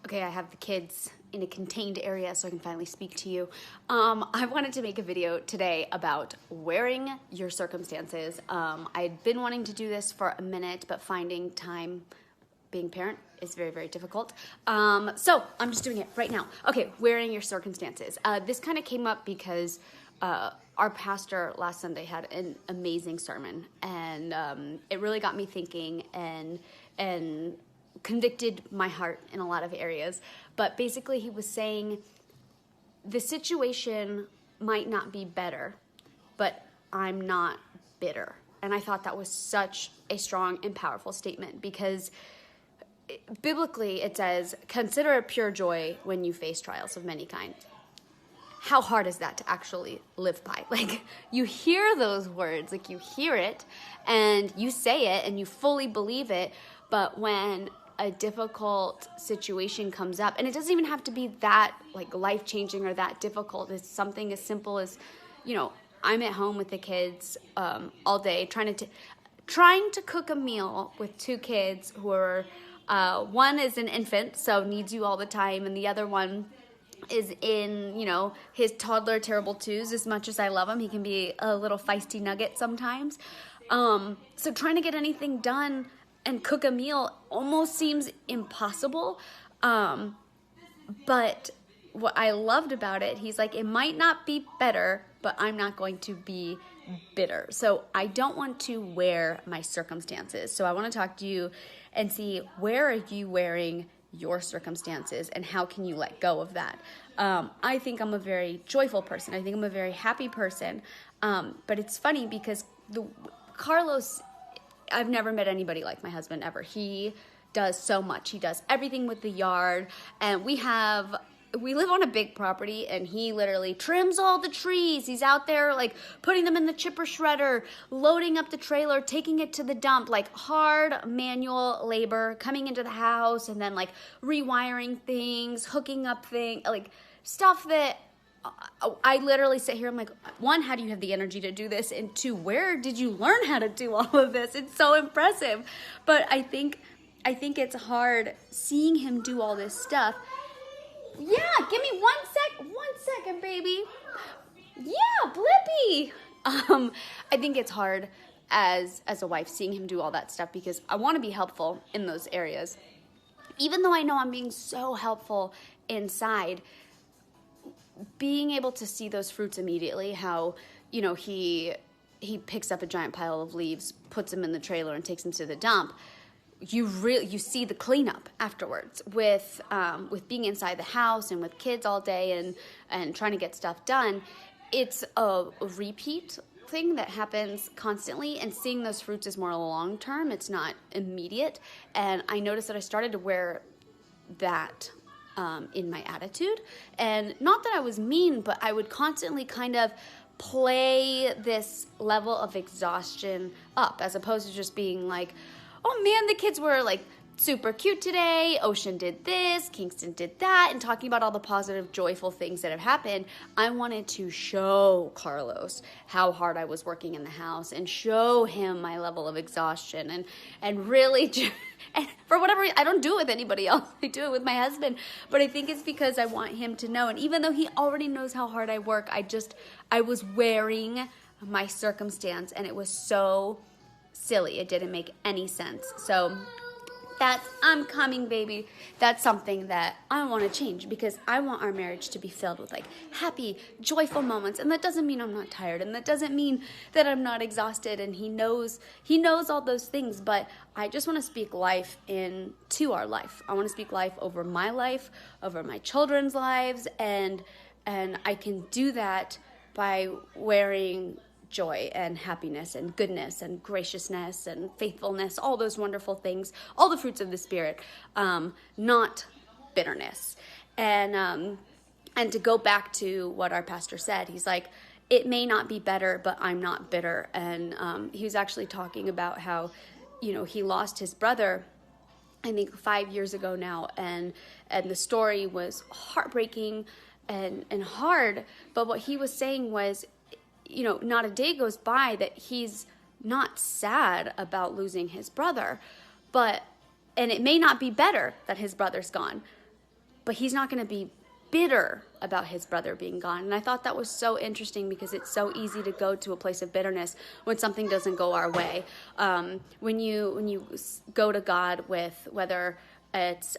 Okay, I have the kids in a contained area so I can finally speak to you. I wanted to make a video today about wearing your circumstances. I'd been wanting to do this for a minute, but finding time being a parent is very, very difficult. So I'm just doing it right now. Okay, wearing your circumstances. This kind of came up because our pastor last Sunday had an amazing sermon, and it really got me thinking and convicted my heart in a lot of areas. But basically he was saying the situation might not be better, but I'm not bitter. And I thought that was such a strong and powerful statement, because biblically it says, consider it pure joy when you face trials of many kinds. How hard is that to actually live by? Like, you hear those words, like you hear it and you say it and you fully believe it, but when a difficult situation comes up, and it doesn't even have to be that like life-changing or that difficult, it's something as simple as, you know, I'm at home with the kids all day trying to cook a meal with two kids who are, one is an infant, so needs you all the time, and the other one is in, you know, his toddler terrible twos. As much as I love him, he can be a little feisty nugget sometimes. So trying to get anything done and cook a meal almost seems impossible. But what I loved about it, he's like, it might not be better, but I'm not going to be bitter. So I don't want to wear my circumstances. So I want to talk to you and see, where are you wearing your circumstances and how can you let go of that? I think I'm a very joyful person. I think I'm a very happy person. But it's funny because Carlos, I've never met anybody like my husband ever. He does so much. He does everything with the yard, and we live on a big property, and he literally trims all the trees. He's out there like putting them in the chipper shredder, loading up the trailer, taking it to the dump, like hard manual labor, coming into the house and then like rewiring things, hooking up things, like stuff that I literally sit here, I'm like, one, how do you have the energy to do this? And two, where did you learn how to do all of this? It's so impressive. But I think it's hard seeing him do all this stuff. Yeah, give me one second, baby. Yeah, Blippi. I think it's hard as a wife seeing him do all that stuff, because I want to be helpful in those areas. Even though I know I'm being so helpful inside, being able to see those fruits immediately, how, you know, he picks up a giant pile of leaves, puts them in the trailer and takes them to the dump. You see the cleanup afterwards with being inside the house and with kids all day and trying to get stuff done. It's a repeat thing that happens constantly, and seeing those fruits is more long term. It's not immediate. And I noticed that I started to wear that in my attitude, and not that I was mean, but I would constantly kind of play this level of exhaustion up, as opposed to just being like, oh man, the kids were like super cute today, Ocean did this, Kingston did that, and talking about all the positive, joyful things that have happened. I wanted to show Carlos how hard I was working in the house and show him my level of exhaustion and really, and for whatever reason, I don't do it with anybody else. I do it with my husband, but I think it's because I want him to know. And even though he already knows how hard I work, I was wearing my circumstance, and it was so silly. It didn't make any sense. So I'm coming, baby. That's something that I want to change, because I want our marriage to be filled with like happy, joyful moments. And that doesn't mean I'm not tired, and that doesn't mean that I'm not exhausted, and he knows all those things. But I just want to speak life into our life. I want to speak life over my life, over my children's lives, and I can do that by wearing joy and happiness and goodness and graciousness and faithfulness, all those wonderful things, all the fruits of the Spirit, not bitterness. And to go back to what our pastor said, he's like, it may not be better, but I'm not bitter. And he was actually talking about how, you know, he lost his brother, I think 5 years ago now, and the story was heartbreaking and hard. But what he was saying was, you know, not a day goes by that he's not sad about losing his brother, and it may not be better that his brother's gone, but he's not going to be bitter about his brother being gone. And I thought that was so interesting because it's so easy to go to a place of bitterness when something doesn't go our way. When you go to God with whether it's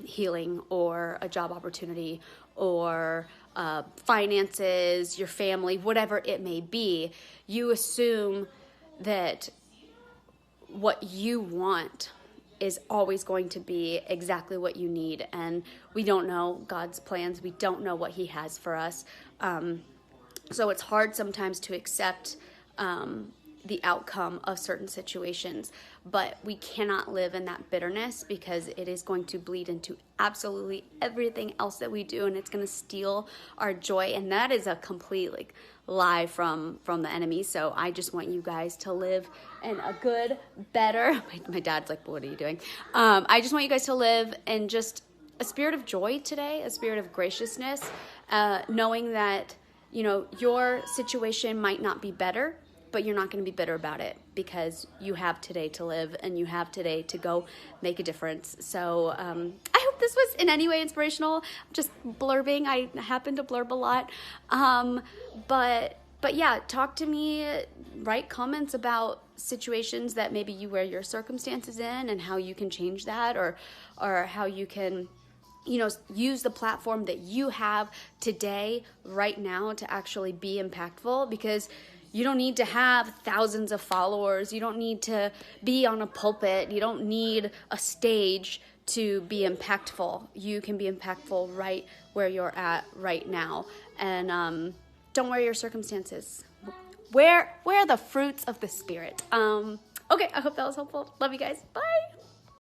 healing or a job opportunity or finances, your family, whatever it may be, you assume that what you want is always going to be exactly what you need. And we don't know God's plans. We don't know what he has for us. So it's hard sometimes to accept the outcome of certain situations, but we cannot live in that bitterness because it is going to bleed into absolutely everything else that we do, and it's going to steal our joy. And that is a complete lie from the enemy. So I just want you guys to live in a good, better, my dad's like, what are you doing? I just want you guys to live in just a spirit of joy today, a spirit of graciousness, knowing that, your situation might not be better, but you're not going to be bitter about it because you have today to live and you have today to go make a difference. So I hope this was in any way inspirational. I'm just blurbing. I happen to blurb a lot. But yeah, talk to me, write comments about situations that maybe you wear your circumstances in and how you can change that, or how you can use the platform that you have today, right now, to actually be impactful, because you don't need to have thousands of followers. You don't need to be on a pulpit. You don't need a stage to be impactful. You can be impactful right where you're at right now. And don't wear your circumstances. Wear the fruits of the Spirit. Okay, I hope that was helpful. Love you guys. Bye.